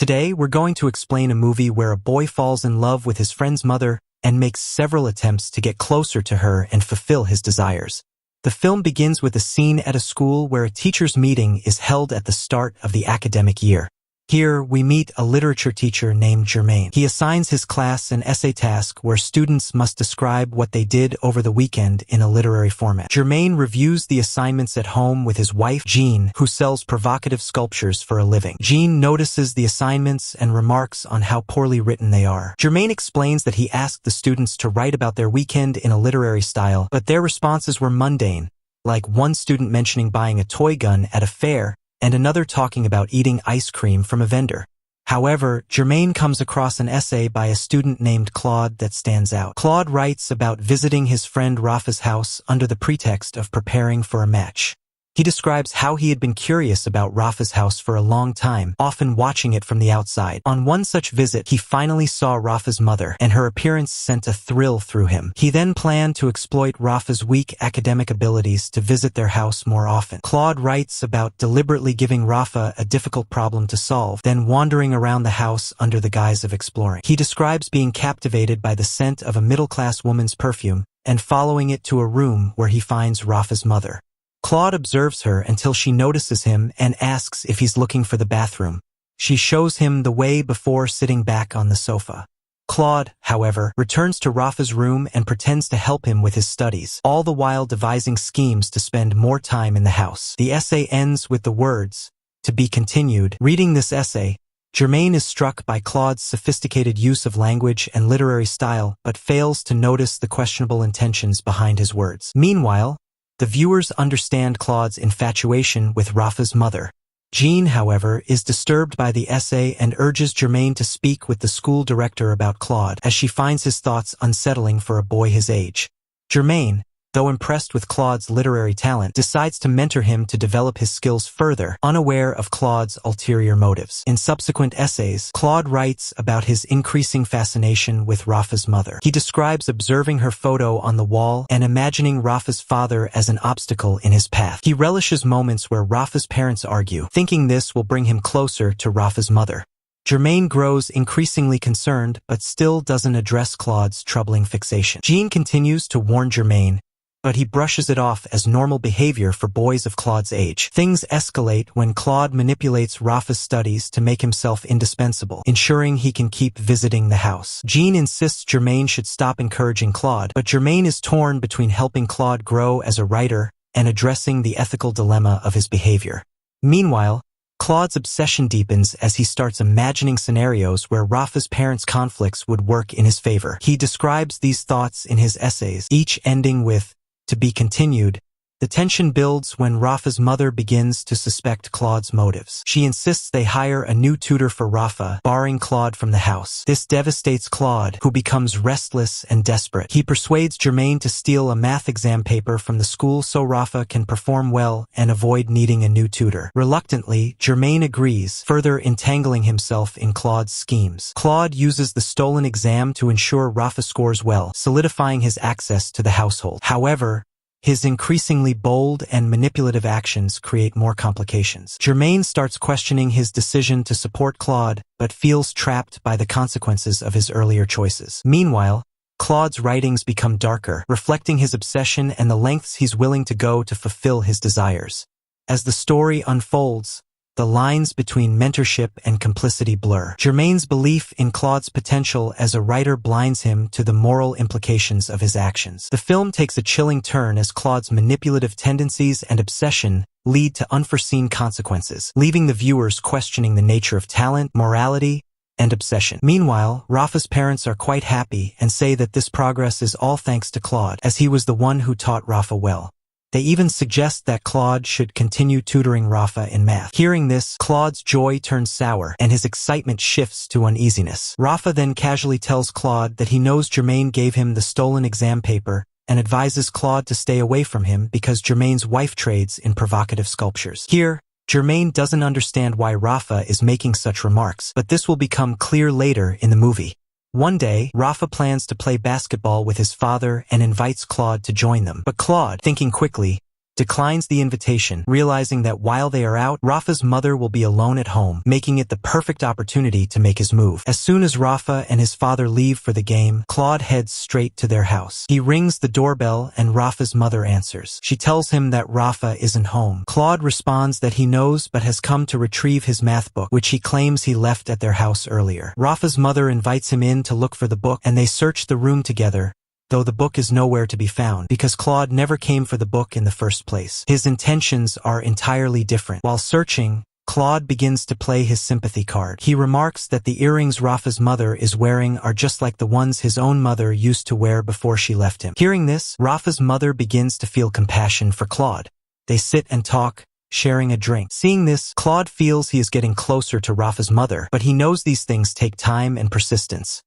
Today, we're going to explain a movie where a boy falls in love with his friend's mother and makes several attempts to get closer to her and fulfill his desires. The film begins with a scene at a school where a teachers' meeting is held at the start of the academic year. Here, we meet a literature teacher named Germain. He assigns his class an essay task where students must describe what they did over the weekend in a literary format. Germain reviews the assignments at home with his wife, Jean, who sells provocative sculptures for a living. Jean notices the assignments and remarks on how poorly written they are. Germain explains that he asked the students to write about their weekend in a literary style, but their responses were mundane, like one student mentioning buying a toy gun at a fair, and another talking about eating ice cream from a vendor. However, Germain comes across an essay by a student named Claude that stands out. Claude writes about visiting his friend Rafa's house under the pretext of preparing for a match. He describes how he had been curious about Rafa's house for a long time, often watching it from the outside. On one such visit, he finally saw Rafa's mother, and her appearance sent a thrill through him. He then planned to exploit Rafa's weak academic abilities to visit their house more often. Claude writes about deliberately giving Rafa a difficult problem to solve, then wandering around the house under the guise of exploring. He describes being captivated by the scent of a middle-class woman's perfume and following it to a room where he finds Rafa's mother. Claude observes her until she notices him and asks if he's looking for the bathroom. She shows him the way before sitting back on the sofa. Claude, however, returns to Rafa's room and pretends to help him with his studies, all the while devising schemes to spend more time in the house. The essay ends with the words, "To be continued." Reading this essay, Germain is struck by Claude's sophisticated use of language and literary style, but fails to notice the questionable intentions behind his words. Meanwhile, the viewers understand Claude's infatuation with Rafa's mother. Jean, however, is disturbed by the essay and urges Germain to speak with the school director about Claude, as she finds his thoughts unsettling for a boy his age. Germain, though impressed with Claude's literary talent, decides to mentor him to develop his skills further, unaware of Claude's ulterior motives. In subsequent essays, Claude writes about his increasing fascination with Rafa's mother. He describes observing her photo on the wall and imagining Rafa's father as an obstacle in his path. He relishes moments where Rafa's parents argue, thinking this will bring him closer to Rafa's mother. Germain grows increasingly concerned, but still doesn't address Claude's troubling fixation. Jean continues to warn Germain, but he brushes it off as normal behavior for boys of Claude's age. Things escalate when Claude manipulates Rafa's studies to make himself indispensable, ensuring he can keep visiting the house. Jean insists Germain should stop encouraging Claude, but Germain is torn between helping Claude grow as a writer and addressing the ethical dilemma of his behavior. Meanwhile, Claude's obsession deepens as he starts imagining scenarios where Rafa's parents' conflicts would work in his favor. He describes these thoughts in his essays, each ending with "To be continued." The tension builds when Rafa's mother begins to suspect Claude's motives. She insists they hire a new tutor for Rafa, barring Claude from the house. This devastates Claude, who becomes restless and desperate. He persuades Germain to steal a math exam paper from the school so Rafa can perform well and avoid needing a new tutor. Reluctantly, Germain agrees, further entangling himself in Claude's schemes. Claude uses the stolen exam to ensure Rafa scores well, solidifying his access to the household. However, his increasingly bold and manipulative actions create more complications. Germain starts questioning his decision to support Claude, but feels trapped by the consequences of his earlier choices. Meanwhile, Claude's writings become darker, reflecting his obsession and the lengths he's willing to go to fulfill his desires. As the story unfolds, the lines between mentorship and complicity blur. Germain's belief in Claude's potential as a writer blinds him to the moral implications of his actions. The film takes a chilling turn as Claude's manipulative tendencies and obsession lead to unforeseen consequences, leaving the viewers questioning the nature of talent, morality, and obsession. Meanwhile, Rafa's parents are quite happy and say that this progress is all thanks to Claude, as he was the one who taught Rafa well. They even suggest that Claude should continue tutoring Rafa in math. Hearing this, Claude's joy turns sour, and his excitement shifts to uneasiness. Rafa then casually tells Claude that he knows Germain gave him the stolen exam paper and advises Claude to stay away from him because Germain's wife trades in provocative sculptures. Here, Germain doesn't understand why Rafa is making such remarks, but this will become clear later in the movie. One day, Rafa plans to play basketball with his father and invites Claude to join them. But Claude, thinking quickly, declines the invitation, realizing that while they are out, Rafa's mother will be alone at home, making it the perfect opportunity to make his move. As soon as Rafa and his father leave for the game, Claude heads straight to their house. He rings the doorbell and Rafa's mother answers. She tells him that Rafa isn't home. Claude responds that he knows but has come to retrieve his math book, which he claims he left at their house earlier. Rafa's mother invites him in to look for the book, and they search the room together, though the book is nowhere to be found because Claude never came for the book in the first place. His intentions are entirely different. While searching, Claude begins to play his sympathy card. He remarks that the earrings Rafa's mother is wearing are just like the ones his own mother used to wear before she left him. Hearing this, Rafa's mother begins to feel compassion for Claude. They sit and talk, sharing a drink. Seeing this, Claude feels he is getting closer to Rafa's mother, but he knows these things take time and persistence.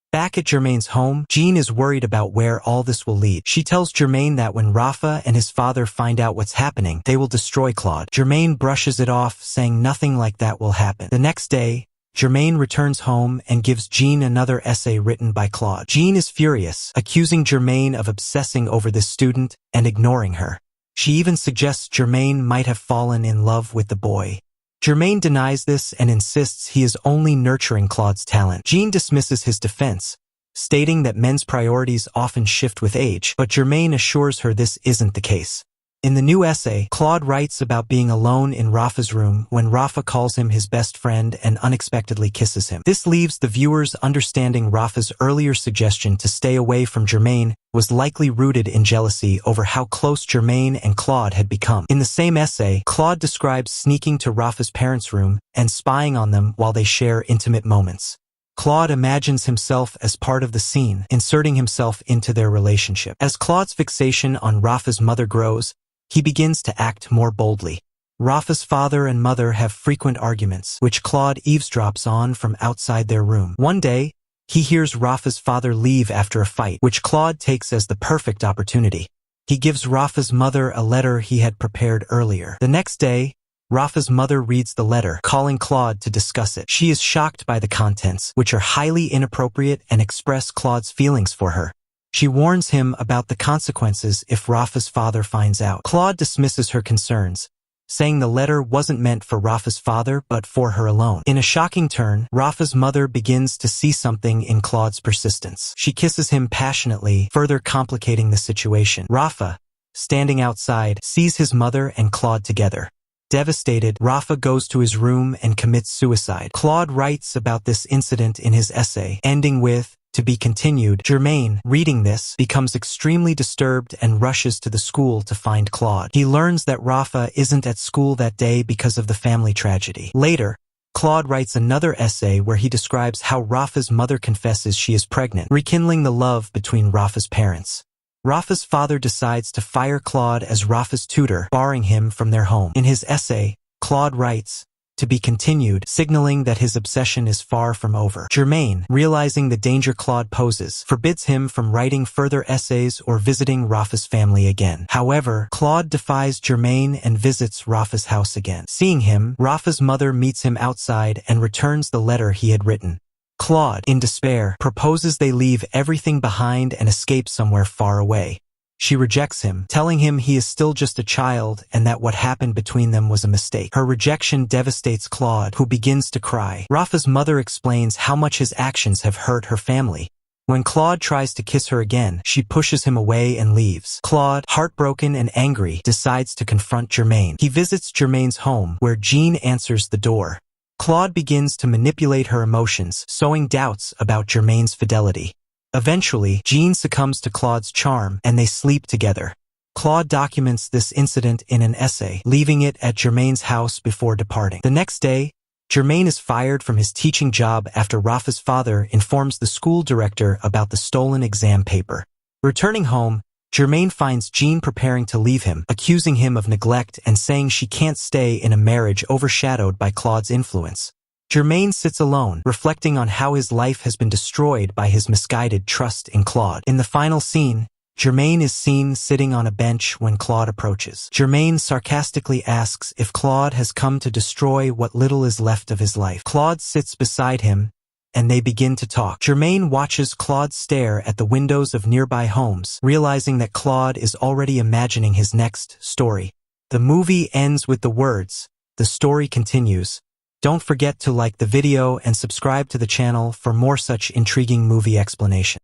Back at Germain's home, Jean is worried about where all this will lead. She tells Germain that when Rafa and his father find out what's happening, they will destroy Claude. Germain brushes it off, saying nothing like that will happen. The next day, Germain returns home and gives Jean another essay written by Claude. Jean is furious, accusing Germain of obsessing over this student and ignoring her. She even suggests Germain might have fallen in love with the boy. Germain denies this and insists he is only nurturing Claude's talent. Jean dismisses his defense, stating that men's priorities often shift with age, but Germain assures her this isn't the case. In the new essay, Claude writes about being alone in Rafa's room when Rafa calls him his best friend and unexpectedly kisses him. This leaves the viewers understanding Rafa's earlier suggestion to stay away from Germain was likely rooted in jealousy over how close Germain and Claude had become. In the same essay, Claude describes sneaking to Rafa's parents' room and spying on them while they share intimate moments. Claude imagines himself as part of the scene, inserting himself into their relationship. As Claude's fixation on Rafa's mother grows, he begins to act more boldly. Rafa's father and mother have frequent arguments, which Claude eavesdrops on from outside their room. One day, he hears Rafa's father leave after a fight, which Claude takes as the perfect opportunity. He gives Rafa's mother a letter he had prepared earlier. The next day, Rafa's mother reads the letter, calling Claude to discuss it. She is shocked by the contents, which are highly inappropriate and express Claude's feelings for her. She warns him about the consequences if Rafa's father finds out. Claude dismisses her concerns, saying the letter wasn't meant for Rafa's father but for her alone. In a shocking turn, Rafa's mother begins to see something in Claude's persistence. She kisses him passionately, further complicating the situation. Rafa, standing outside, sees his mother and Claude together. Devastated, Rafa goes to his room and commits suicide. Claude writes about this incident in his essay, ending with, "To be continued." Germain, reading this, becomes extremely disturbed and rushes to the school to find Claude. He learns that Rafa isn't at school that day because of the family tragedy. Later, Claude writes another essay where he describes how Rafa's mother confesses she is pregnant, rekindling the love between Rafa's parents. Rafa's father decides to fire Claude as Rafa's tutor, barring him from their home. In his essay, Claude writes, "To be continued," signaling that his obsession is far from over. Germain, realizing the danger Claude poses, forbids him from writing further essays or visiting Rafa's family again. However, Claude defies Germain and visits Rafa's house again. Seeing him, Rafa's mother meets him outside and returns the letter he had written. Claude, in despair, proposes they leave everything behind and escape somewhere far away. She rejects him, telling him he is still just a child and that what happened between them was a mistake. Her rejection devastates Claude, who begins to cry. Rafa's mother explains how much his actions have hurt her family. When Claude tries to kiss her again, she pushes him away and leaves. Claude, heartbroken and angry, decides to confront Germain. He visits Germain's home, where Jean answers the door. Claude begins to manipulate her emotions, sowing doubts about Germain's fidelity. Eventually, Jean succumbs to Claude's charm, and they sleep together. Claude documents this incident in an essay, leaving it at Germain's house before departing. The next day, Germain is fired from his teaching job after Rafa's father informs the school director about the stolen exam paper. Returning home, Germain finds Jean preparing to leave him, accusing him of neglect and saying she can't stay in a marriage overshadowed by Claude's influence. Germain sits alone, reflecting on how his life has been destroyed by his misguided trust in Claude. In the final scene, Germain is seen sitting on a bench when Claude approaches. Germain sarcastically asks if Claude has come to destroy what little is left of his life. Claude sits beside him and they begin to talk. Germaine watches Claude stare at the windows of nearby homes, realizing that Claude is already imagining his next story. The movie ends with the words, "The story continues." Don't forget to like the video and subscribe to the channel for more such intriguing movie explanation.